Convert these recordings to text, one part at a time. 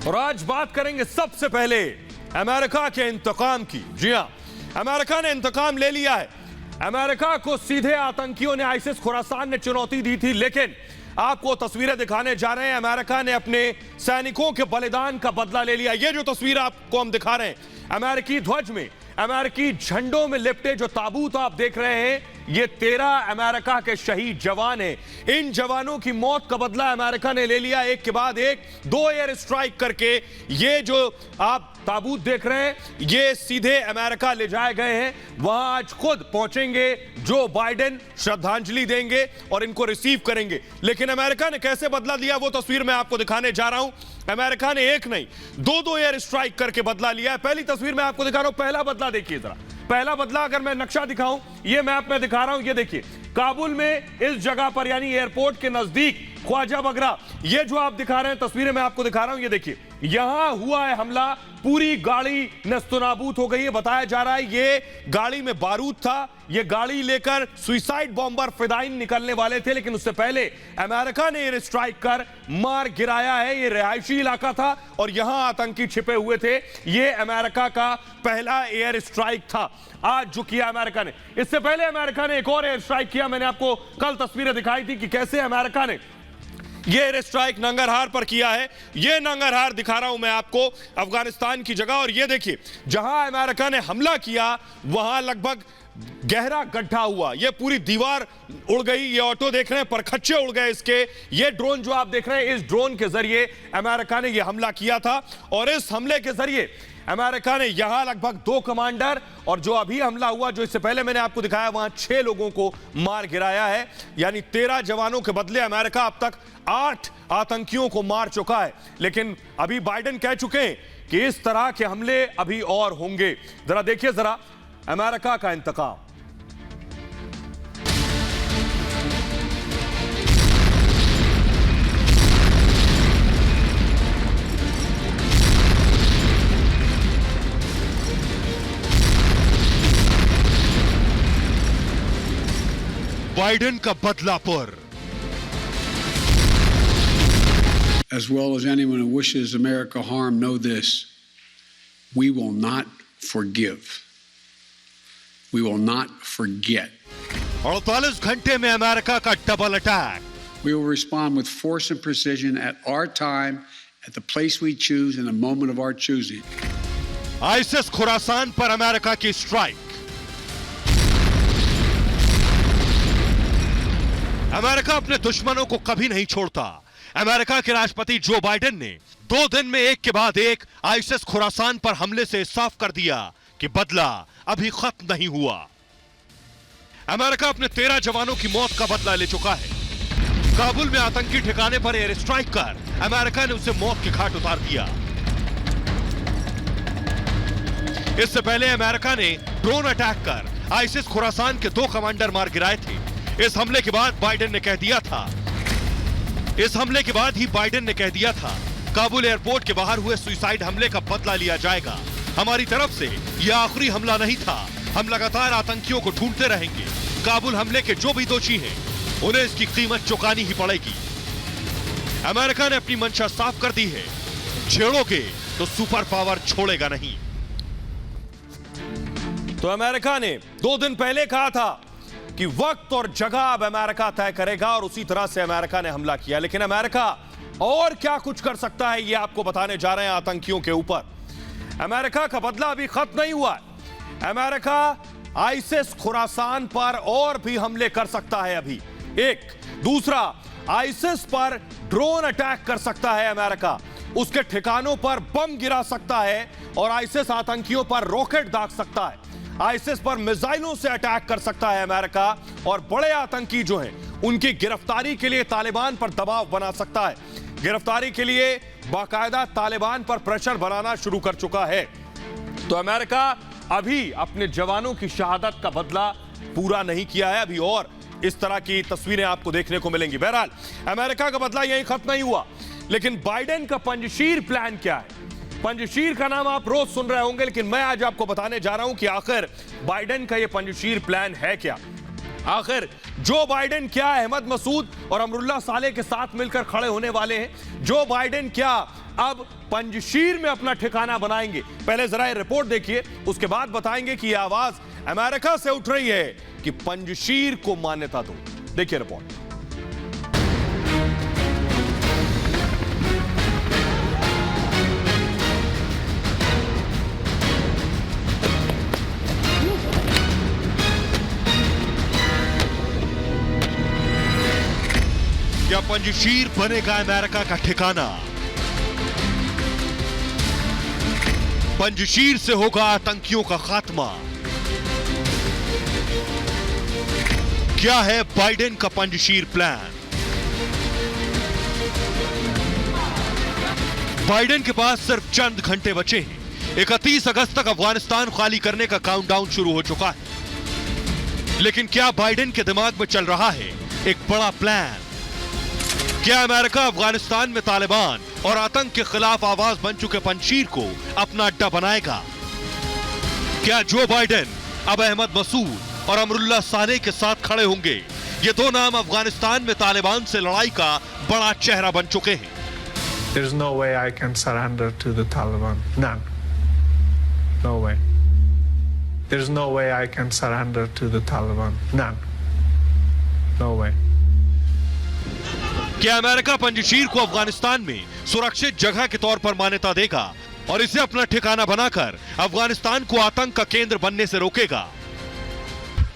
और आज बात करेंगे सबसे पहले अमेरिका के इंतकाम की। जी हां, अमेरिका ने इंतकाम ले लिया है। अमेरिका को सीधे आतंकियों ने, आईसिस खुरासान ने चुनौती दी थी, लेकिन आपको तस्वीरें दिखाने जा रहे हैं। अमेरिका ने अपने सैनिकों के बलिदान का बदला ले लिया। ये जो तस्वीर आपको हम दिखा रहे हैं, अमेरिकी ध्वज में, अमेरिकी झंडों में लिपटे जो ताबूत आप देख रहे हैं, ये 13 अमेरिका के शहीद जवान हैं। इन जवानों की मौत का बदला अमेरिका ने ले लिया, एक के बाद एक 2 एयर स्ट्राइक करके। ये जो आप ताबूत देख रहे हैं, ये सीधे अमेरिका ले जाए गए हैं। वहां आज खुद पहुंचेंगे जो बाइडेन, श्रद्धांजलि देंगे और इनको रिसीव करेंगे। लेकिन अमेरिका ने कैसे बदला दिया, वो तस्वीर मैं आपको दिखाने जा रहा हूं। अमेरिका ने एक नहीं 2 एयर स्ट्राइक करके बदला लिया है। पहली तस्वीर मैं आपको दिखा रहा हूं, पहला बदला देखिए जरा। पहला बदला अगर मैं नक्शा दिखाऊं, ये मैप में दिखा रहा हूं, ये देखिए काबुल में इस जगह पर, यानी एयरपोर्ट के नजदीक ख्वाजा बगरा, ये जो आप दिखा रहे हैं तस्वीरें मैं आपको दिखा रहा हूं, ये देखिए यहां हुआ है हमला। पूरी गाड़ी नस्तनाबूत हो गई है। बताया जा रहा है ये गाड़ी में बारूद था, ये गाड़ी लेकर सुइसाइड बॉम्बर फिदाइन निकलने वाले थे, लेकिन उससे पहले अमेरिका ने एयर स्ट्राइक कर मार गिराया है। ये रिहायशी इलाका था और यहां आतंकी छिपे हुए थे। ये अमेरिका का पहला एयर स्ट्राइक था आज जो किया अमेरिका ने। इससे पहले अमेरिका ने एक और एयर स्ट्राइक किया। मैंने आपको कल तस्वीरें दिखाई थी कि कैसे अमेरिका ने ये एयर स्ट्राइक नंगरहार पर किया है। ये नंगरहार दिखा रहा हूं मैं आपको, अफगानिस्तान की जगह। और ये देखिए जहां अमेरिका ने हमला किया वहां लगभग गहरा गड्ढा हुआ, ये पूरी दीवार उड़ गई। ये ऑटो देख रहे हैं, परखच्चे उड़ गए इसके। ये ड्रोन जो आप देख रहे हैं, इस ड्रोन के जरिए अमेरिका ने यह हमला किया था। और इस हमले के जरिए अमेरिका ने यहां लगभग 2 कमांडर और जो अभी हमला हुआ, जो इससे पहले मैंने आपको दिखाया, वहां 6 लोगों को मार गिराया है। यानी 13 जवानों के बदले अमेरिका अब तक 8 आतंकियों को मार चुका है। लेकिन अभी बाइडेन कह चुके हैं कि इस तरह के हमले अभी और होंगे। जरा देखिए जरा अमेरिका का इंतकाम। बाइडेन का Badlapur. As well as anyone who wishes America harm, know this: we will not forgive. We will not forget. 48 घंटे में अमेरिका का double attack. We will respond with force and precision at our time, at the place we choose, in the moment of our choosing. ISIS Khorasan पर America की strike. America अपने दुश्मनों को कभी नहीं छोड़ता। अमेरिका के राष्ट्रपति जो बाइडेन ने 2 दिन में एक के बाद एक आईसिस खुरासान पर हमले से साफ कर दिया कि बदला अभी खत्म नहीं हुआ। अमेरिका अपने 13 जवानों की मौत का बदला ले चुका है। काबुल में आतंकी ठिकाने पर एयर स्ट्राइक कर अमेरिका ने उसे मौत के घाट उतार दिया। इससे पहले अमेरिका ने ड्रोन अटैक कर आईसिस खुरासान के 2 कमांडर मार गिराए थे। इस हमले के बाद बाइडेन ने कह दिया था, काबुल एयरपोर्ट के बाहर हुए सुसाइड हमले का बदला लिया जाएगा। हमारी तरफ से यह आखिरी हमला नहीं था, हम लगातार आतंकियों को ढूंढते रहेंगे। काबुल हमले के जो भी दोषी हैं, उन्हें इसकी कीमत चुकानी ही पड़ेगी। अमेरिका ने अपनी मंशा साफ कर दी है, छेड़ोगे तो सुपर पावर छोड़ेगा नहीं। तो अमेरिका ने 2 दिन पहले कहा था कि वक्त और जगह अब अमेरिका तय करेगा, और उसी तरह से अमेरिका ने हमला किया। लेकिन अमेरिका और क्या कुछ कर सकता है, ये आपको बताने जा रहे हैं आतंकियों के ऊपर। अमेरिका का बदला अभी खत्म नहीं हुआ है। अमेरिका आईसिस खुरासान पर और भी हमले कर सकता है अभी। एक दूसरा, आईसिस पर ड्रोन अटैक कर सकता है अमेरिका, उसके ठिकानों पर बम गिरा सकता है और आईसिस आतंकियों पर रॉकेट दाग सकता है। आईसिस पर मिसाइलों से अटैक कर सकता है अमेरिका, और बड़े आतंकी जो हैं उनकी गिरफ्तारी के लिए तालिबान पर दबाव बना सकता है। गिरफ्तारी के लिए बाकायदा तालिबान पर प्रेशर बनाना शुरू कर चुका है। तो अमेरिका अभी अपने जवानों की शहादत का बदला पूरा नहीं किया है अभी, और इस तरह की तस्वीरें आपको देखने को मिलेंगी। बहरहाल अमेरिका का बदला यहीं खत्म नहीं हुआ, लेकिन बाइडेन का पंजशीर प्लान क्या है? पंजशीर का नाम आप रोज सुन रहे होंगे, लेकिन मैं आज आपको बताने जा रहा हूं कि आखिर बाइडेन का यह पंजशीर प्लान है क्या। आखिर जो बाइडेन क्या अहमद मसूद और अमरुल्लाह साले के साथ मिलकर खड़े होने वाले हैं? जो बाइडेन क्या अब पंजशीर में अपना ठिकाना बनाएंगे। पहले जरा ये रिपोर्ट देखिए, उसके बाद बताएंगे कि यह आवाज अमेरिका से उठ रही है कि पंजशीर को मान्यता दो। देखिए रिपोर्ट। क्या पंजशीर बनेगा अमेरिका का ठिकाना? पंजशीर से होगा आतंकियों का खात्मा। क्या है बाइडेन का पंजशीर प्लान? बाइडेन के पास सिर्फ चंद घंटे बचे हैं। 31 अगस्त तक अफगानिस्तान खाली करने का काउंटडाउन शुरू हो चुका है। लेकिन क्या बाइडेन के दिमाग में चल रहा है एक बड़ा प्लान? क्या अमेरिका अफगानिस्तान में तालिबान और आतंक के खिलाफ आवाज बन चुके पंजशीर को अपना अड्डा बनाएगा? क्या जो बाइडेन अब अहमद मसूद और अमरुल्लाह सालेह के साथ खड़े होंगे? ये दो नाम अफगानिस्तान में तालिबान से लड़ाई का बड़ा चेहरा बन चुके हैं। There's no way I can surrender to the Taliban. None. No way. There's no way I can surrender to the Taliban. None. No way. क्या अमेरिका पंजशीर को अफगानिस्तान में सुरक्षित जगह के तौर पर मान्यता देगा और इसे अपना ठिकाना बनाकर अफगानिस्तान को आतंक का केंद्र बनने से रोकेगा?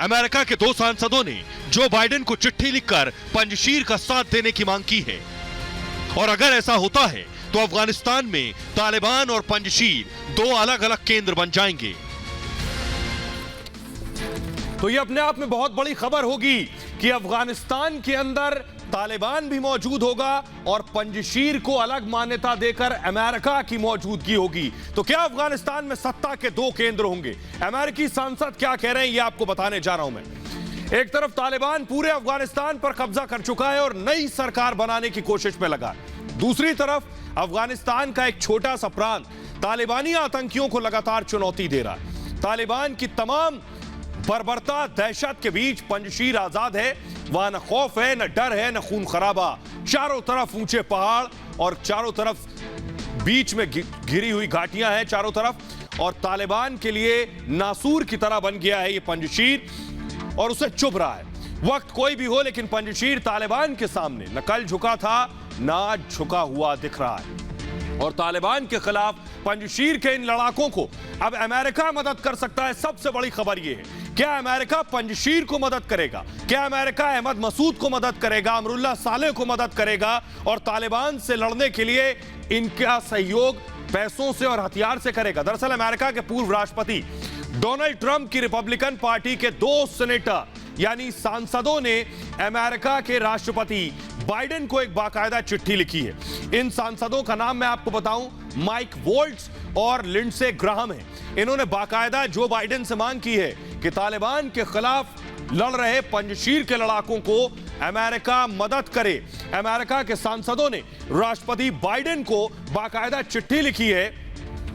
अमेरिका के दो सांसदों ने जो बाइडेन को चिट्ठी लिखकर पंजशीर का साथ देने की मांग की है। और अगर ऐसा होता है तो अफगानिस्तान में तालिबान और पंजशीर दो अलग अलग केंद्र बन जाएंगे। तो ये अपने आप में बहुत बड़ी खबर होगी कि अफगानिस्तान के अंदर तालिबान भी मौजूद होगा और पंजशीर को अलग मान्यता देकर अमेरिका की मौजूदगी होगी। तो क्या अफगानिस्तान में सत्ता के दो केंद्र होंगे? अमेरिकी सांसद क्या कह रहे हैं ये आपको बताने जा रहा हूं मैं। एक तरफ तालिबान पूरे अफगानिस्तान पर कब्जा कर चुका है और नई सरकार बनाने की कोशिश में लगा है। दूसरी तरफ अफगानिस्तान का एक छोटा सा प्रांत तालिबानी आतंकियों को लगातार चुनौती दे रहा है। तालिबान की तमाम बर्बरता दहशत के बीच पंजशीर आजाद है। वहां न खौफ है, न डर है, न खून खराबा। चारों तरफ ऊंचे पहाड़ और चारों तरफ बीच में घिरी हुई घाटियां हैं चारों तरफ। और तालिबान के लिए नासूर की तरह बन गया है ये पंजशीर और उसे चुभ रहा है। वक्त कोई भी हो लेकिन पंजशीर तालिबान के सामने न कल झुका था न आज झुका हुआ दिख रहा है। और तालिबान के खिलाफ पंजशीर के इन लड़ाकों को अब अमेरिका मदद कर सकता है। सबसे बड़ी खबर यह है, क्या अमेरिका पंजशीर को मदद करेगा? क्या अमेरिका अहमद मसूद को मदद करेगा, अमरुल्लाह सालेह को मदद करेगा और तालिबान से लड़ने के लिए इनका सहयोग पैसों से और हथियार से करेगा? दरअसल अमेरिका के पूर्व राष्ट्रपति डोनाल्ड ट्रंप की रिपब्लिकन पार्टी के दो सेनेटर यानी सांसदों ने अमेरिका के राष्ट्रपति बाइडेन को एक बाकायदा चिट्ठी लिखी है। इन सांसदों का नाम मैं आपको बताऊं, माइक वोल्ट्स और लिंडसे ग्राहम है। इन्होंने बाकायदा जो बाइडेन से मांग की है कि तालिबान के खिलाफ लड़ रहे पंजशीर के लड़ाकों को अमेरिका मदद करे। अमेरिका के सांसदों ने राष्ट्रपति बाइडेन को बाकायदा चिट्ठी लिखी है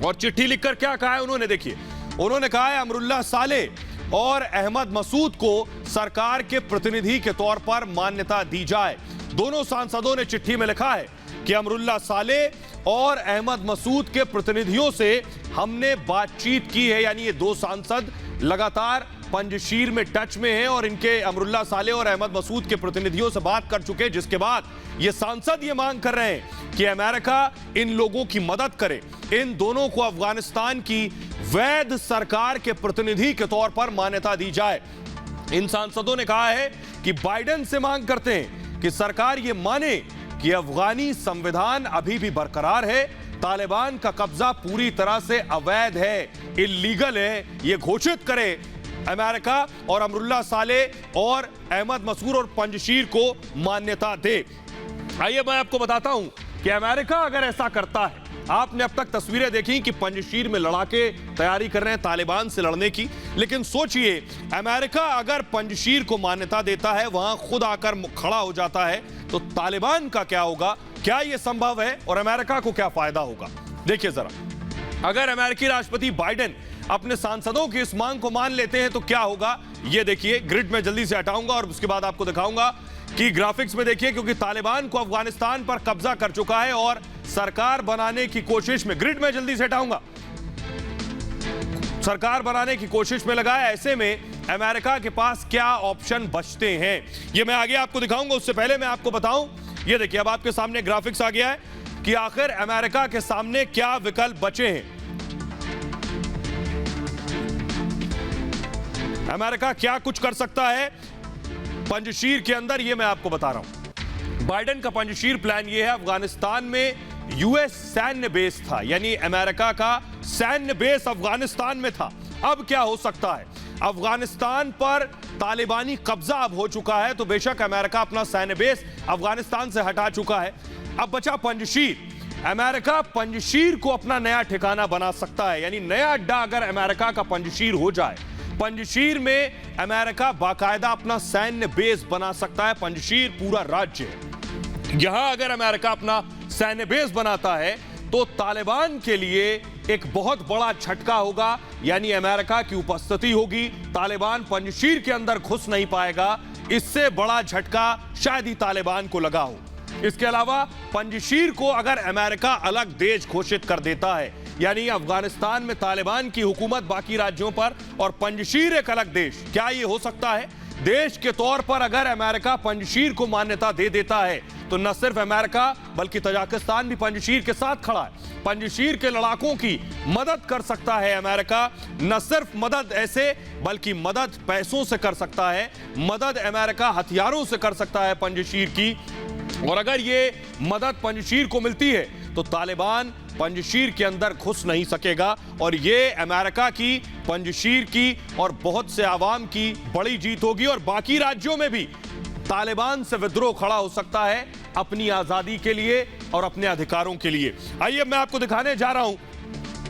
और चिट्ठी लिखकर क्या कहा है उन्होंने, देखिए। उन्होंने कहा है अमरुल्लाह सालेह और अहमद मसूद को सरकार के प्रतिनिधि के तौर पर मान्यता दी जाए। दोनों सांसदों ने चिट्ठी में लिखा है कि अमरुल्लाह सालेह और अहमद मसूद के प्रतिनिधियों से हमने बातचीत की है। यानी ये दो सांसद लगातार पंजशीर में टच में हैं और इनके अमरुल्लाह सालेह और अहमद मसूद के प्रतिनिधियों से बात कर चुके हैं, जिसके बाद ये सांसद ये मांग कर रहे हैं कि अमेरिका इन लोगों की मदद करे। इन दोनों को अफगानिस्तान की वैध सरकार के प्रतिनिधि के तौर पर मान्यता दी जाए। इन सांसदों ने कहा है कि बाइडेन से मांग करते हैं कि सरकार ये माने कि अफगानी संविधान अभी भी बरकरार है, तालिबान का कब्जा पूरी तरह से अवैध है, इल्लीगल है, ये घोषित करे अमेरिका और अमरुल्लाह सालेह और अहमद मसूद और पंजशीर को मान्यता दे। आइए मैं आपको बताता हूं कि अमेरिका अगर ऐसा करता है, आपने अब तक तस्वीरें देखी कि पंजशीर में लड़ाके तैयारी कर रहे हैं तालिबान से लड़ने की, लेकिन सोचिए अमेरिका अगर पंजशीर को मान्यता देता है, वहां खुद आकर खड़ा हो जाता है, तो तालिबान का क्या होगा? क्या यह संभव है और अमेरिका को क्या फायदा होगा? देखिए जरा। अगर अमेरिकी राष्ट्रपति बाइडेन अपने सांसदों की इस मांग को मान लेते हैं तो क्या होगा, ये देखिए। ग्रिड में जल्दी से हटाऊंगा और उसके बाद आपको दिखाऊंगा कि ग्राफिक्स में देखिए, क्योंकि तालिबान को अफगानिस्तान पर कब्जा कर चुका है और सरकार बनाने की कोशिश में, ग्रिड में जल्दी से हटाऊंगा, सरकार बनाने की कोशिश में लगा है। ऐसे में अमेरिका के पास क्या ऑप्शन बचते हैं, ये मैं आगे आपको दिखाऊंगा। उससे पहले मैं आपको बताऊं, ये देखिए अब आपके सामने ग्राफिक्स आ गया है कि आखिर अमेरिका के सामने क्या विकल्प बचे हैं, अमेरिका क्या कुछ कर सकता है पंजशीर के अंदर, ये मैं आपको बता रहा हूं। बाइडेन का पंजशीर प्लान ये है, अफगानिस्तान में यूएस सैन्य बेस था, यानी अमेरिका का सैन्य बेस अफगानिस्तान में था। अब क्या हो सकता है, अफगानिस्तान पर तालिबानी कब्जा अब हो चुका है, तो बेशक अमेरिका अपना सैन्य बेस अफगानिस्तान से हटा चुका है। अब बचा पंजशीर। अमेरिका पंजशीर को अपना नया ठिकाना बना सकता है, यानी नया अड्डा अगर अमेरिका का पंजशीर हो जाए, पंजशीर में अमेरिका बाकायदा अपना सैन्य बेस बना सकता है। पंजशीर पूरा राज्य है, यहां अगर अमेरिका अपना सैन्य बेस बनाता है तो तालिबान के लिए एक बहुत बड़ा झटका होगा, यानी अमेरिका की उपस्थिति होगी, तालिबान पंजशीर के अंदर घुस नहीं पाएगा। इससे बड़ा झटका शायद ही तालिबान को लगा हो। इसके अलावा पंजशीर को अगर अमेरिका अलग देश घोषित कर देता है, यानी अफगानिस्तान में तालिबान की हुकूमत बाकी राज्यों पर और पंजशीर एक अलग देश, क्या यह हो सकता है? देश के तौर पर अगर अमेरिका पंजशीर को मान्यता दे देता है तो न सिर्फ अमेरिका बल्कि तजाकिस्तान भी पंजशीर के साथ खड़ा है। पंजशीर के लड़ाकों की मदद कर सकता है अमेरिका, न सिर्फ मदद ऐसे बल्कि मदद पैसों से कर सकता है, मदद अमेरिका हथियारों से कर सकता है पंजशीर की। और अगर ये मदद पंजशीर को मिलती है तो तालिबान पंजशीर के अंदर घुस नहीं सकेगा और ये अमेरिका की, पंजशीर की और बहुत से आवाम की बड़ी जीत होगी और बाकी राज्यों में भी तालिबान से विद्रोह खड़ा हो सकता है अपनी आजादी के लिए और अपने अधिकारों के लिए। आइए मैं आपको दिखाने जा रहा हूं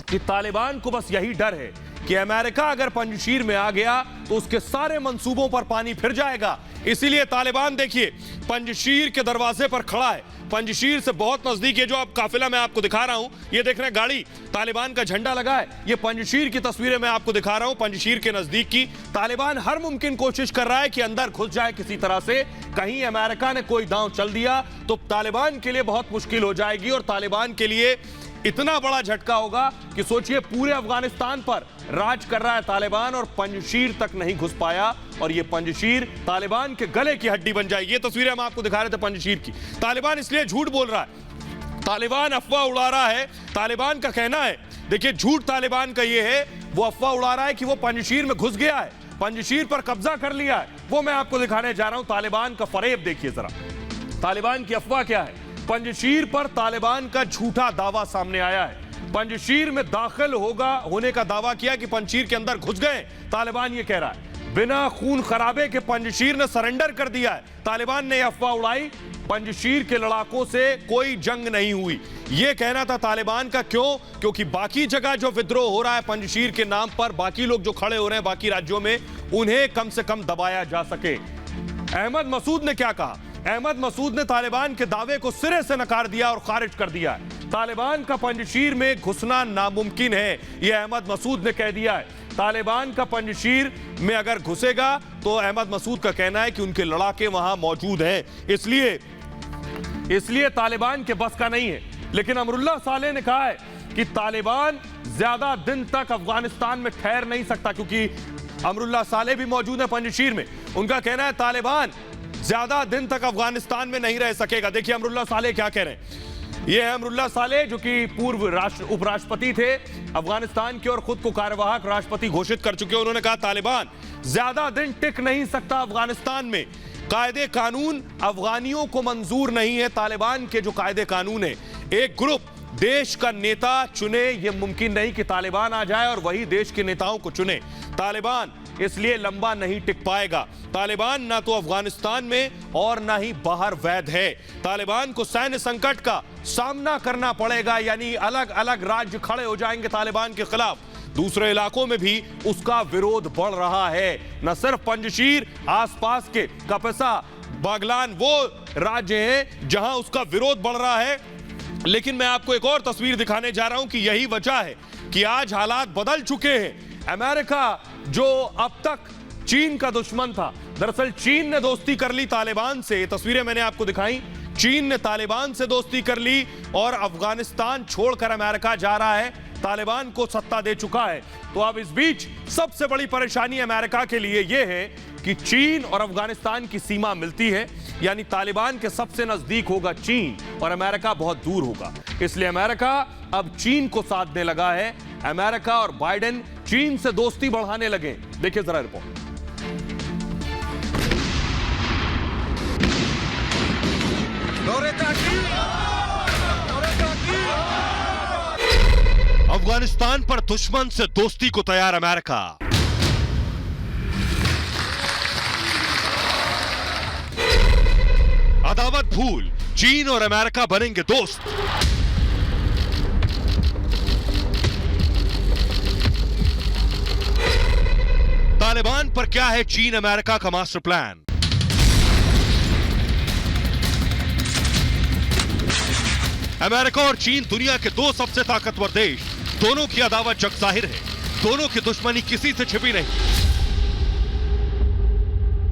कि तालिबान को बस यही डर है कि अमेरिका अगर पंजशीर में आ गया तो उसके सारे मंसूबों पर पानी फिर जाएगा। इसीलिए तालिबान देखिए पंजशीर के दरवाजे पर खड़ा है, पंजशीर से बहुत नजदीक है। जो अब काफिला मैं आपको दिखा रहा हूं, ये देख रहे हैं गाड़ी, तालिबान का झंडा लगा है। ये पंजशीर की तस्वीरें मैं आपको दिखा रहा हूं, पंजशीर के नजदीक की। तालिबान हर मुमकिन कोशिश कर रहा है कि अंदर घुस जाए किसी तरह से। कहीं अमेरिका ने कोई दांव चल दिया तो तालिबान के लिए बहुत मुश्किल हो जाएगी और तालिबान के लिए इतना बड़ा झटका होगा कि सोचिए पूरे अफगानिस्तान पर राज कर रहा है तालिबान और पंजशीर तक नहीं घुस पाया और ये पंजशीर तालिबान के गले की हड्डी बन जाएगी। ये तस्वीरें हम आपको दिखा रहे थे पंजशीर की। तालिबान इसलिए झूठ बोल रहा है, तालिबान अफवाह उड़ा रहा है। तालिबान का कहना है, देखिए झूठ तालिबान का ये है, वो अफवाह उड़ा रहा है कि वो पंजशीर में घुस गया है, पंजशीर पर कब्जा कर लिया है। वो मैं आपको दिखाने जा रहा हूं तालिबान का फरेब। देखिए जरा तालिबान की अफवाह क्या है। पंजशीर पर तालिबान का झूठा दावा सामने आया है। पंजशीर में दाखिल होने का दावा किया कि पंजशीर के अंदर घुस गए। तालिबान ये कह रहा है बिना खून खराबे के पंजशीर ने सरेंडर कर दिया है। तालिबान ने अफवाह उड़ाई पंजशीर के लड़ाकों से कोई जंग नहीं हुई, यह कहना था तालिबान का। क्यों? क्योंकि बाकी जगह जो विद्रोह हो रहा है पंजशीर के नाम पर, बाकी लोग जो खड़े हो रहे हैं बाकी राज्यों में, उन्हें कम से कम दबाया जा सके। अहमद मसूद ने क्या कहा? अहमद मसूद ने तालिबान के दावे को सिरे से नकार दिया और खारिज कर दिया है। तालिबान का पंजशीर में घुसना नामुमकिन है, यह अहमद मसूद ने कह दिया है। तालिबान का पंजशीर में अगर घुसेगा तो अहमद मसूद का कहना है कि उनके लड़ाके वहां मौजूद हैं, इसलिए तालिबान के बस का नहीं है। लेकिन अमरुल्लाह सालेह ने कहा है कि तालिबान ज्यादा दिन तक अफगानिस्तान में ठहर नहीं सकता, क्योंकि अमरुल्लाह सालेह भी मौजूद है पंजशीर में। उनका कहना है तालिबान ज्यादा दिन तक अफगानिस्तान में नहीं रह सकेगा। देखिए अमरुल्लाह सालेह क्या कह रहे हैं। ये है अमरुल्लाह सालेह जो कि पूर्व उपराष्ट्रपति थे अफगानिस्तान के और खुद को कार्यवाहक राष्ट्रपति घोषित कर चुके हैं। उन्होंने कहा तालिबान ज्यादा दिन टिक नहीं सकता अफगानिस्तान में। कायदे कानून अफगानियों को मंजूर नहीं है। तालिबान के जो कायदे कानून है, एक ग्रुप देश का नेता चुने, यह मुमकिन नहीं कि तालिबान आ जाए और वही देश के नेताओं को चुने। तालिबान इसलिए लंबा नहीं टिक पाएगा। तालिबान ना तो अफगानिस्तान में और ना ही बाहर वैध है। तालिबान को सैन्य संकट का सामना करना पड़ेगा, यानी अलग अलग राज्य खड़े हो जाएंगे तालिबान के खिलाफ। दूसरे इलाकों में भी उसका विरोध बढ़ रहा है, न सिर्फ पंजशीर, आसपास के कपसा, बागलान वो राज्य हैं जहां उसका विरोध बढ़ रहा है। लेकिन मैं आपको एक और तस्वीर दिखाने जा रहा हूं कि यही वजह है कि आज हालात बदल चुके हैं। अमेरिका जो अब तक चीन का दुश्मन था, दरअसल चीन ने दोस्ती कर ली तालिबान से। तस्वीरें मैंने आपको दिखाई, चीन ने तालिबान से दोस्ती कर ली और अफगानिस्तान छोड़कर अमेरिका जा रहा है, तालिबान को सत्ता दे चुका है। तो अब इस बीच सबसे बड़ी परेशानी अमेरिका के लिए यह है कि चीन और अफगानिस्तान की सीमा मिलती है, यानी तालिबान के सबसे नजदीक होगा चीन और अमेरिका बहुत दूर होगा। इसलिए अमेरिका अब चीन को साथ देने लगा है। अमेरिका और बाइडेन चीन से दोस्ती बढ़ाने लगे। देखिए जरा रिपोर्ट। अफगानिस्तान पर दुश्मन से दोस्ती को तैयार अमेरिका। अदावत भूल, चीन और अमेरिका बनेंगे दोस्त। तालिबान पर क्या है चीन अमेरिका का मास्टर प्लान? अमेरिका और चीन दुनिया के दो सबसे ताकतवर देश, दोनों की अदावत जग जाहिर है, दोनों की दुश्मनी किसी से छिपी नहीं।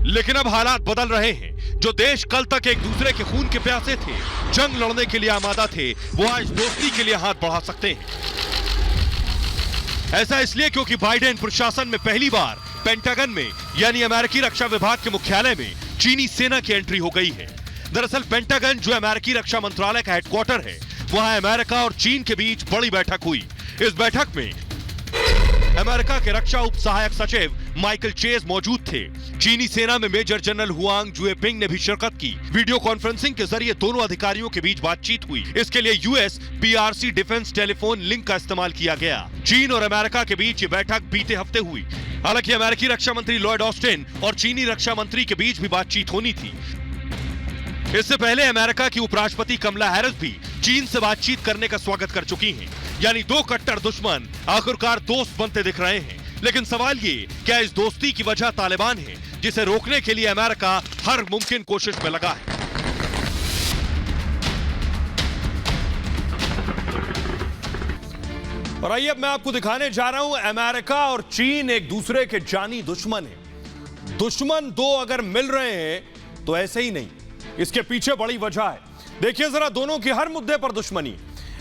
लेकिन अब हालात बदल रहे हैं। जो देश कल तक एक दूसरे के खून के प्यासे थे, जंग लड़ने के लिए आमादा थे, वो आज दोस्ती के लिए हाथ बढ़ा सकते हैं। ऐसा इसलिए क्योंकि बाइडेन प्रशासन में पहली बार पेंटागन में यानी अमेरिकी रक्षा विभाग के मुख्यालय में चीनी सेना की एंट्री हो गई है। दरअसल पेंटागन जो अमेरिकी रक्षा मंत्रालय का हेडक्वार्टर है, वहां अमेरिका और चीन के बीच बड़ी बैठक हुई। इस बैठक में अमेरिका के रक्षा उप सहायक सचिव माइकल चेज मौजूद थे। चीनी सेना में मेजर जनरल हुआंग जुएपिंग ने भी शिरकत की। वीडियो कॉन्फ्रेंसिंग के जरिए दोनों अधिकारियों के बीच बातचीत हुई। इसके लिए US PRC defence telephone link का इस्तेमाल किया गया। चीन और अमेरिका के बीच ये बैठक बीते हफ्ते हुई। हालांकि अमेरिकी रक्षा मंत्री लॉयड ऑस्टिन और चीनी रक्षा मंत्री के बीच भी बातचीत होनी थी। इससे पहले अमेरिका की उपराष्ट्रपति कमला हैरिस भी चीन से बातचीत करने का स्वागत कर चुकी हैं। यानी दो कट्टर दुश्मन आखिरकार दोस्त बनते दिख रहे हैं। लेकिन सवाल ये, क्या इस दोस्ती की वजह तालिबान है, जिसे रोकने के लिए अमेरिका हर मुमकिन कोशिश में लगा है? और आइए अब मैं आपको दिखाने जा रहा हूं, अमेरिका और चीन एक दूसरे के जानी दुश्मन हैं। दुश्मन दो अगर मिल रहे हैं तो ऐसे ही नहीं, इसके पीछे बड़ी वजह है। देखिए जरा, दोनों की हर मुद्दे पर दुश्मनी।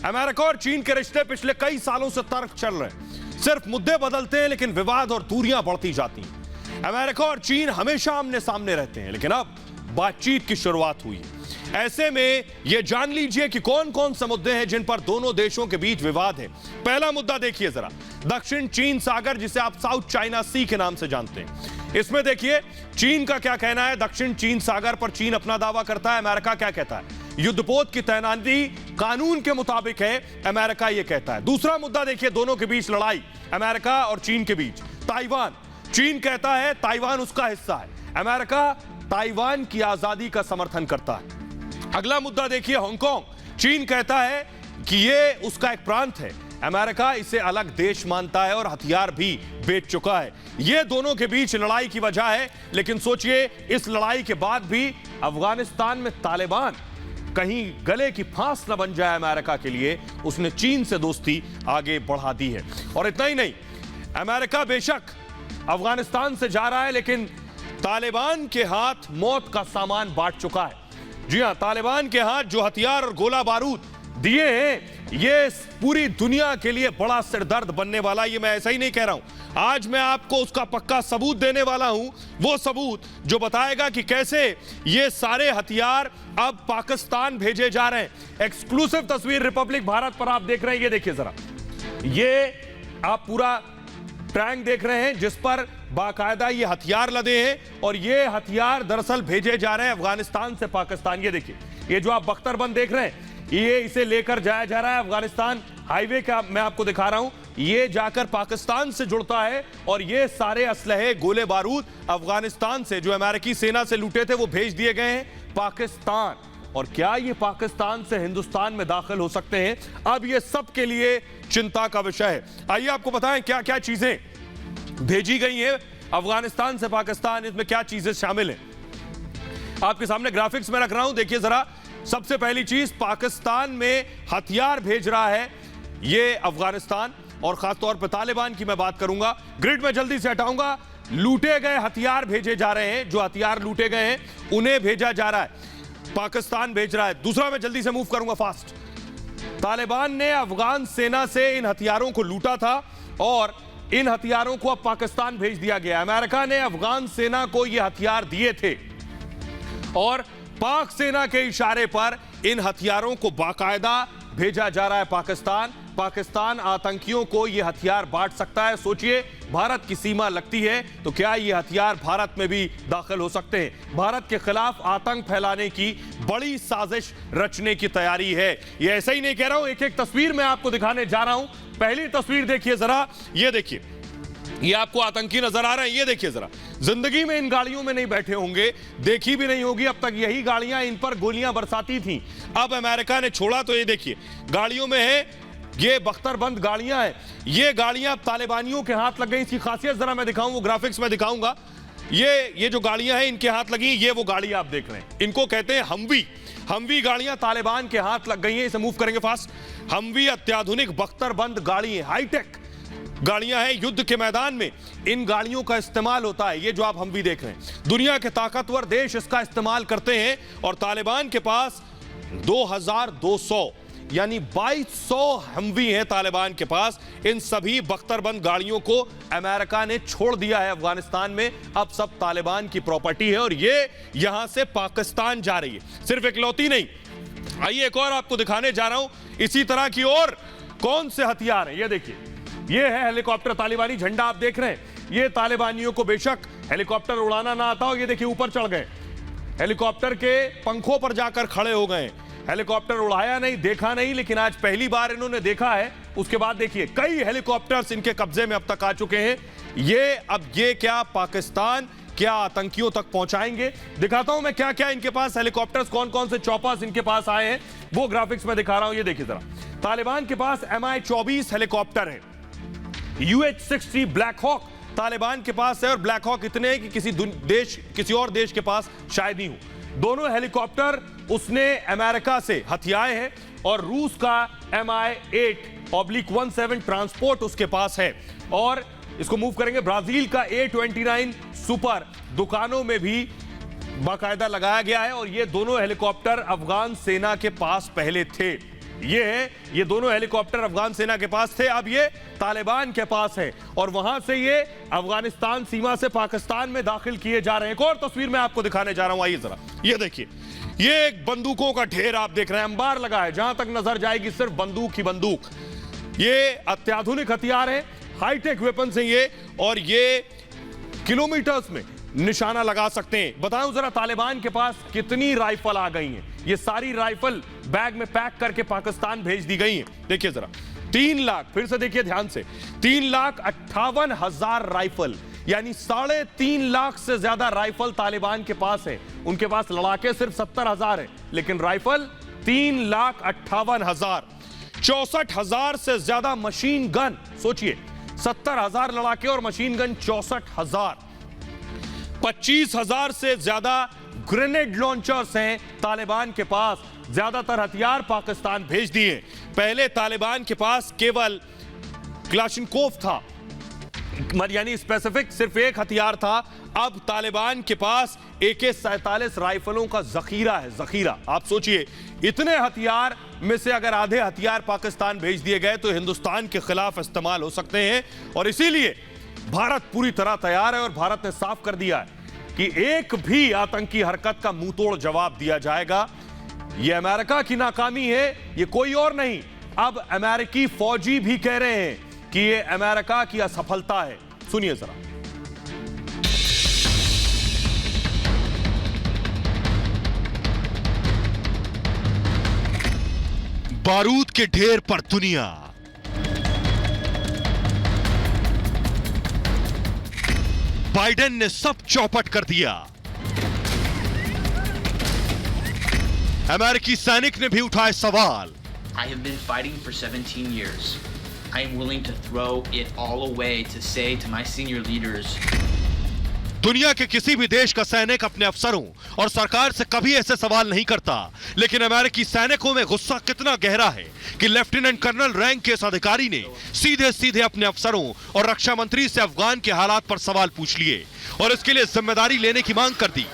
अमेरिका और चीन के रिश्ते पिछले कई सालों से तर्क चल रहे हैं। सिर्फ मुद्दे बदलते हैं लेकिन विवाद और दूरियां बढ़ती जाती हैं। अमेरिका और चीन हमेशा आमने सामने रहते हैं, लेकिन अब बातचीत की शुरुआत हुई है। ऐसे में यह जान लीजिए कि कौन कौन से मुद्दे हैं जिन पर दोनों देशों के बीच विवाद है। पहला मुद्दा देखिए जरा, दक्षिण चीन सागर, जिसे आप साउथ चाइना सी के नाम से जानते हैं। इसमें देखिए चीन का क्या कहना है। दक्षिण चीन सागर पर चीन अपना दावा करता है, अमेरिका क्या कहता है? युद्धपोत की तैनाती कानून के मुताबिक है, अमेरिका यह कहता है। दूसरा मुद्दा देखिए, दोनों के बीच लड़ाई, अमेरिका और चीन के बीच। ताइवान, चीन कहता है ताइवान उसका हिस्सा है, अमेरिका ताइवान की आजादी का समर्थन करता है। अगला मुद्दा देखिए, हांगकांग, चीन कहता है कि यह उसका एक प्रांत है, अमेरिका इसे अलग देश मानता है और हथियार भी बेच चुका है। यह दोनों के बीच लड़ाई की वजह है। लेकिन सोचिए, इस लड़ाई के बाद भी अफगानिस्तान में तालिबान कहीं गले की फांस न बन जाए अमेरिका के लिए, उसने चीन से दोस्ती आगे बढ़ा दी है। और इतना ही नहीं, अमेरिका बेशक अफगानिस्तान से जा रहा है, लेकिन तालिबान के हाथ मौत का सामान बांट चुका है। जी हां, तालिबान के हाथ जो हथियार और गोला बारूद दिए हैं, ये पूरी दुनिया के लिए बड़ा सिरदर्द बनने वाला। ये मैं ऐसा ही नहीं कह रहा हूं, आज मैं आपको उसका पक्का सबूत देने वाला हूं। वो सबूत जो बताएगा कि कैसे ये सारे हथियार अब पाकिस्तान भेजे जा रहे हैं। एक्सक्लूसिव तस्वीर रिपब्लिक भारत पर आप देख रहे हैं। ये देखिए जरा, ये आप पूरा टैंक देख रहे हैं जिस पर बाकायदा ये हथियार लदे हैं, और ये हथियार दरअसल भेजे जा रहे हैं अफगानिस्तान से पाकिस्तान। ये देखिए, ये जो आप बख्तरबंद देख रहे हैं, ये इसे लेकर जाया जा रहा है अफगानिस्तान हाईवे का। मैं आपको दिखा रहा हूं, ये जाकर पाकिस्तान से जुड़ता है, और ये सारे असलहे, गोले बारूद अफगानिस्तान से जो अमेरिकी सेना से लूटे थे वो भेज दिए गए हैं पाकिस्तान। और क्या ये पाकिस्तान से हिंदुस्तान में दाखिल हो सकते हैं? अब ये सब के लिए चिंता का विषय है। आइए आपको बताएं क्या क्या चीजें भेजी गई हैं अफगानिस्तान से पाकिस्तान, इसमें क्या चीजें शामिल हैं। आपके सामने ग्राफिक्स में रख रहा हूं, देखिए जरा, सबसे पहली चीज, पाकिस्तान में हथियार भेज रहा है ये अफगानिस्तान, और खासतौर पर तालिबान की मैं बात करूंगा। ग्रिड में जल्दी से हटाऊंगा। लूटे गए हथियार भेजे जा रहे हैं, जो हथियार लूटे गए हैं उन्हें भेजा जा रहा है, पाकिस्तान भेज रहा है। दूसरा मैं जल्दी से मूव करूंगा फास्ट। तालिबान ने अफगान सेना से इन हथियारों को लूटा था और इन हथियारों को अब पाकिस्तान भेज दिया गया। अमेरिका ने अफगान सेना को ये हथियार दिए थे और पाक सेना के इशारे पर इन हथियारों को बाकायदा भेजा जा रहा है पाकिस्तान। पाकिस्तान आतंकियों को यह हथियार बांट सकता है। सोचिए, भारत की सीमा लगती है तो क्या ये हथियार भारत में भी दाखिल हो सकते हैं? भारत के खिलाफ आतंक फैलाने की बड़ी साजिश रचने की तैयारी है। ये ऐसा ही नहीं कह रहा हूं, एक एक तस्वीर मैं आपको दिखाने जा रहा हूं। पहली तस्वीर देखिए जरा, ये देखिए, ये आपको आतंकी नजर आ रहे हैं। ये देखिए जरा, जिंदगी में इन गाड़ियों में नहीं बैठे होंगे, देखी भी नहीं होगी अब तक। यही गाड़ियां इन पर गोलियां बरसाती थी, अब अमेरिका ने छोड़ा तो ये देखिए गाड़ियों में है, ये बख्तरबंद गाड़ियां हैं। ये गाड़ियां अब तालिबानियों के हाथ लग गई। इसकी खासियत जरा मैं दिखाऊं, वो ग्राफिक्स में दिखाऊंगा। ये जो गाड़ियां हैं इनके हाथ लगी, ये वो गाड़ी आप देख रहे हैं, इनको कहते हैं हमवी। हमवी गाड़ियां तालिबान के हाथ लग गई हैं। इसे मूव करेंगे फास्ट। हमवी अत्याधुनिक बख्तरबंद गाड़ी है, हाईटेक गाड़ियां हैं। युद्ध के मैदान में इन गाड़ियों का इस्तेमाल होता है। ये जो आप हमवी देख रहे हैं, दुनिया के ताकतवर देश इसका इस्तेमाल करते हैं और तालिबान के पास 2200 यानी 2200 हमवी हैं तालिबान के पास। इन सभी बख्तरबंद गाड़ियों को अमेरिका ने छोड़ दिया है अफगानिस्तान में। अब सब तालिबान की प्रॉपर्टी है और ये यहां से पाकिस्तान जा रही है। सिर्फ इकलौती नहीं, आइए एक और आपको दिखाने जा रहा हूं इसी तरह की और कौन से हथियार हैं। ये देखिए, ये है हेलीकॉप्टर, तालिबानी झंडा आप देख रहे हैं। ये तालिबानियों को बेशक हेलीकॉप्टर उड़ाना ना आता हो, ये देखिए ऊपर चढ़ गए, हेलीकॉप्टर के पंखों पर जाकर खड़े हो गए। हेलीकॉप्टर उड़ाया नहीं, देखा नहीं, लेकिन आज पहली बार इन्होंने देखा है। उसके बाद देखिए कई हेलीकॉप्टर्स इनके कब्जे में अब तक आ चुके हैं। ये क्या पाकिस्तान क्या आतंकियों तक पहुंचाएंगे? दिखाता हूं मैं क्या क्या इनके पास हेलीकॉप्टर्स, कौन कौन से चॉपर्स इनके पास आए हैं, वो ग्राफिक्स में दिखा रहा हूं। ये देखिए जरा, तालिबान के पास MI-24 हेलीकॉप्टर है, UH-60 ब्लैक हॉक तालिबान के पास है, और ब्लैक हॉक इतने हैं कि किसी और देश के पास शायद ही हो। दोनों हेलीकॉप्टर उसने अमेरिका से हथियाए हैं और रूस का MI-8/17 ट्रांसपोर्ट उसके पास है। और इसको मूव करेंगे, ब्राजील का A-29 सुपर दुकानों में भी बाकायदा लगाया गया है। और ये दोनों हेलीकॉप्टर अफगान सेना के पास पहले थे। ये दोनों हेलीकॉप्टर अफगान सेना के पास थे, अब ये तालिबान के पास है और वहां से ये अफगानिस्तान सीमा से पाकिस्तान में दाखिल किए जा रहे हैं। एक और तस्वीर मैं आपको दिखाने जा रहा हूं, आइए जरा, ये देखिए, ये एक बंदूकों का ढेर आप देख रहे हैं, अंबार लगा है, जहां तक नजर जाएगी सिर्फ बंदूक ही बंदूक। ये अत्याधुनिक हथियार है, हाईटेक वेपन्स हैं ये, और ये किलोमीटर्स में निशाना लगा सकते हैं। बताऊं जरा तालिबान के पास कितनी राइफल आ गई हैं। ये सारी राइफल बैग में पैक करके पाकिस्तान भेज दी गई हैं। देखिए जरा, 3 लाख, फिर से देखिए ध्यान से, 3,58,000 राइफल, यानी 3.5 लाख से ज्यादा राइफल तालिबान के पास है। उनके पास लड़ाके सिर्फ 70,000 है, लेकिन राइफल 3,58,000। 64,000 से ज्यादा मशीन गन, सोचिए, 70,000 लड़ाके और मशीन गन 64,000। 25,000 से ज्यादा ग्रेनेड लॉन्चर्स हैं तालिबान के पास। ज्यादातर हथियार पाकिस्तान भेज दिए। पहले तालिबान के पास केवल क्लाशिनकोव था, यानी स्पेसिफिक सिर्फ एक हथियार था। अब तालिबान के पास AK-47 राइफलों का जखीरा है, जखीरा। आप सोचिए, इतने हथियार में से अगर आधे हथियार पाकिस्तान भेज दिए गए तो हिंदुस्तान के खिलाफ इस्तेमाल हो सकते हैं। और इसीलिए भारत पूरी तरह तैयार है और भारत ने साफ कर दिया है कि एक भी आतंकी हरकत का मुंहतोड़ जवाब दिया जाएगा। यह अमेरिका की नाकामी है, यह कोई और नहीं। अब अमेरिकी फौजी भी कह रहे हैं कि यह अमेरिका की असफलता है। सुनिए जरा। बारूद के ढेर पर दुनिया, बाइडेन ने सब चौपट कर दिया। अमेरिकी सैनिक ने भी उठाए सवाल। I have been fighting for 17 years. I am willing to throw it all away to say to my senior leaders, दुनिया के किसी भी देश का सैनिक अपने अफसरों और सरकार से कभी ऐसे सवाल नहीं करता, लेकिन अमेरिकी सैनिकों में गुस्सा कितना गहरा है कि लेफ्टिनेंट कर्नल रैंक के इस अधिकारी ने सीधे सीधे अपने अफसरों और रक्षा मंत्री से अफगान के हालात पर सवाल पूछ लिए और इसके लिए जिम्मेदारी लेने की मांग कर दी।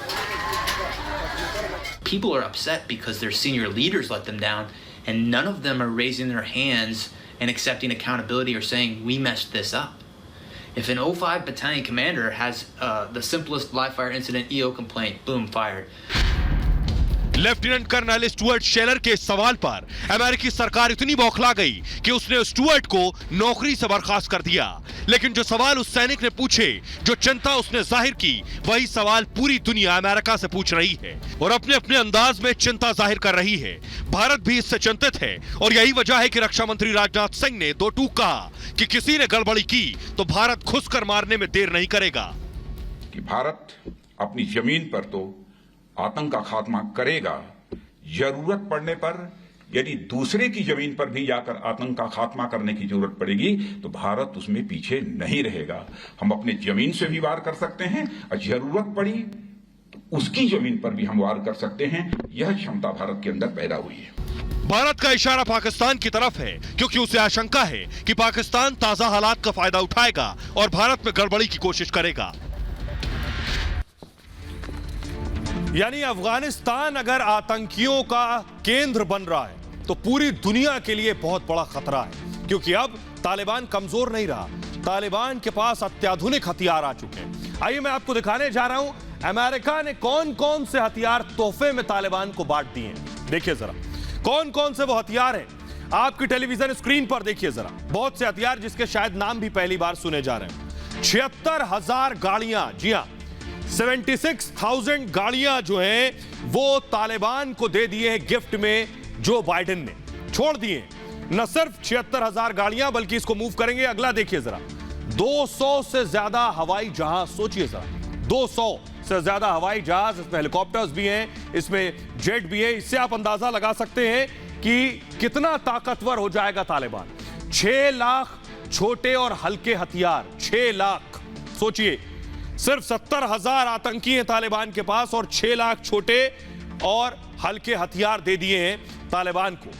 People are upset because their senior leaders let them down, and none of them are raising their hands and accepting accountability or saying, we messed this up. If an 05 battalion commander has the simplest live fire incident EO complaint, boom, fired. Lieutenant colonel Stuart Sheller के इस सवाल पर अमेरिकी सरकार इतनी बौखला गई कि उसने स्टुअर्ट को नौकरी से बर्खास्त कर दिया। लेकिन जो सवाल उस सैनिक ने पूछे, जो चिंता उसने जाहिर की, वही सवाल पूरी दुनिया अमेरिका से पूछ रही है और अपने अपने अंदाज में चिंता जाहिर कर रही है। भारत भी इससे चिंतित है और यही वजह है कि रक्षा मंत्री राजनाथ सिंह ने दो टूक कहा कि किसी ने गड़बड़ी की तो भारत घुसकर मारने में देर नहीं करेगा। कि भारत अपनी जमीन पर तो आतंक का खात्मा करेगा, जरूरत पड़ने पर यदि दूसरे की जमीन पर भी जाकर आतंक का खात्मा करने की जरूरत पड़ेगी तो भारत उसमें पीछे नहीं रहेगा। हम अपने जमीन से भी वार कर सकते हैं और जरूरत पड़ी तो उसकी जमीन पर भी हम वार कर सकते हैं। यह क्षमता भारत के अंदर पैदा हुई है। भारत का इशारा पाकिस्तान की तरफ है क्योंकि उसे आशंका है कि पाकिस्तान ताजा हालात का फायदा उठाएगा और भारत में गड़बड़ी की कोशिश करेगा। यानी अफगानिस्तान अगर आतंकियों का केंद्र बन रहा है तो पूरी दुनिया के लिए बहुत बड़ा खतरा है, क्योंकि अब तालिबान कमजोर नहीं रहा, तालिबान के पास अत्याधुनिक हथियार आ चुके हैं। आइए मैं आपको दिखाने जा रहा हूं अमेरिका ने कौन कौन से हथियार तोहफे में तालिबान को बांट दिए हैं। देखिए जरा कौन कौन से वो हथियार हैं, आपकी टेलीविजन स्क्रीन पर देखिए जरा। बहुत से हथियार जिसके शायद नाम भी पहली बार सुने जा रहे हैं। 76,000 गाड़ियां, जी हां 76,000 गाड़ियां जो हैं वो तालिबान को दे दिए हैं गिफ्ट में जो बाइडेन ने छोड़ दिए। न सिर्फ 76,000 गाड़ियां बल्कि इसको मूव करेंगे। अगला देखिए जरा 200 से ज्यादा हवाई जहाज, सोचिए जरा 200 से ज्यादा हवाई जहाज, इसमें हेलीकॉप्टर्स भी हैं, इसमें जेट भी है। इससे आप अंदाजा लगा सकते हैं कि कितना ताकतवर हो जाएगा तालिबान। 6 लाख छोटे और हल्के हथियार, 6 लाख, सोचिए सिर्फ 70,000 आतंकी हैं तालिबान के पास और 6 लाख छोटे और हल्के हथियार दे दिए हैं तालिबान को।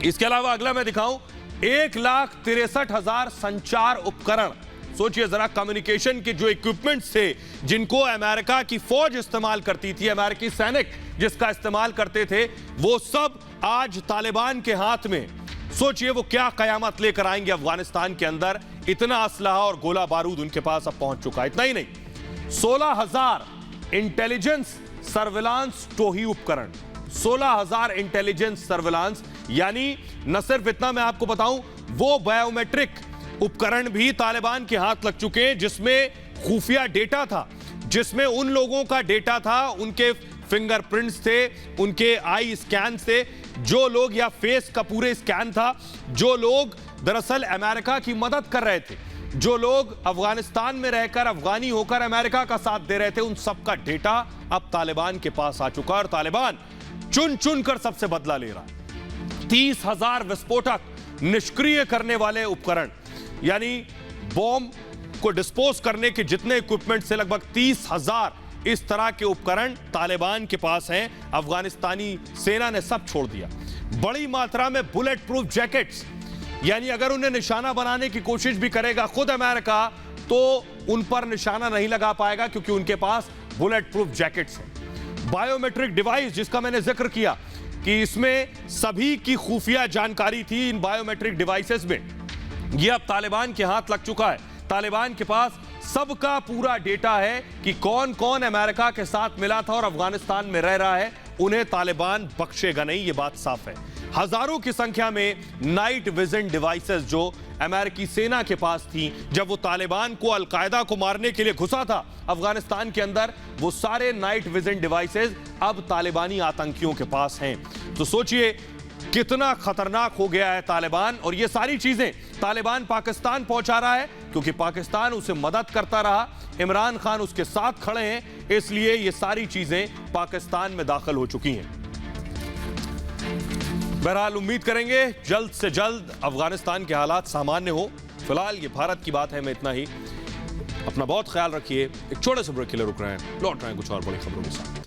इसके अलावा अगला मैं दिखाऊं 1,63,000 संचार उपकरण। सोचिए जरा कम्युनिकेशन के जो इक्विपमेंट्स थे जिनको अमेरिका की फौज इस्तेमाल करती थी, अमेरिकी सैनिक जिसका इस्तेमाल करते थे, वो सब आज तालिबान के हाथ में। सोचिए वो क्या कयामत लेकर आएंगे अफगानिस्तान के अंदर। इतना असलहा और गोला बारूद उनके पास अब पहुंच चुका है। इतना ही नहीं, 16,000 इंटेलिजेंस सर्विलांस टोही उपकरण, 16,000 इंटेलिजेंस सर्विलांस। यानी न सिर्फ इतना, मैं आपको बताऊं वो बायोमेट्रिक उपकरण भी तालिबान के हाथ लग चुके हैं जिसमें खुफिया डेटा था, जिसमें उन लोगों का डेटा था, उनके फिंगरप्रिंट्स थे, उनके आई स्कैन थे, जो लोग, या फेस का पूरे स्कैन था, जो लोग दरअसल अमेरिका की मदद कर रहे थे, जो लोग अफगानिस्तान में रहकर अफगानी होकर अमेरिका का साथ दे रहे थे, उन सबका डेटा अब तालिबान के पास आ चुका है और तालिबान चुन चुन कर सबसे बदला ले रहा है। 30,000 विस्फोटक निष्क्रिय करने वाले उपकरण, यानी बॉम्ब को डिस्पोज करने के जितने इक्विपमेंट से लगभग 30,000 इस तरह के उपकरण तालिबान के पास हैं। अफगानिस्तानी सेना ने सब छोड़ दिया। बड़ी मात्रा में बुलेट प्रूफ जैकेट्स, यानी अगर उन्हें निशाना बनाने की कोशिश भी करेगा खुद अमेरिका तो उन पर निशाना नहीं लगा पाएगा क्योंकि उनके पास बुलेट प्रूफ जैकेट्स हैं। बायोमेट्रिक डिवाइस जिसका मैंने जिक्र किया कि इसमें सभी की खुफिया जानकारी थी इन बायोमेट्रिक डिवाइसेस में, यह अब तालिबान के हाथ लग चुका है। तालिबान के पास सबका पूरा डेटा है कि कौन कौन अमेरिका के साथ मिला था और अफगानिस्तान में रह रहा है। उन्हें तालिबान बख्शेगा नहीं, ये बात साफ है। हजारों की संख्या में नाइट विजन डिवाइसेस जो अमेरिकी सेना के पास थी जब वो तालिबान को अलकायदा को मारने के लिए घुसा था अफगानिस्तान के अंदर, वो सारे नाइट विजन डिवाइसेस अब तालिबानी आतंकियों के पास हैं। तो सोचिए कितना खतरनाक हो गया है तालिबान, और ये सारी चीजें तालिबान पाकिस्तान पहुंचा रहा है क्योंकि पाकिस्तान उसे मदद करता रहा, इमरान खान उसके साथ खड़े हैं, इसलिए ये सारी चीजें पाकिस्तान में दाखिल हो चुकी हैं। बहरहाल उम्मीद करेंगे जल्द से जल्द अफगानिस्तान के हालात सामान्य हो। फिलहाल ये भारत की बात है, मैं इतना ही। अपना बहुत ख्याल रखिए। एक छोटे से ब्रेक के लिए रुक रहे हैं, लौट रहे हैं कुछ और बड़ी खबरों के साथ।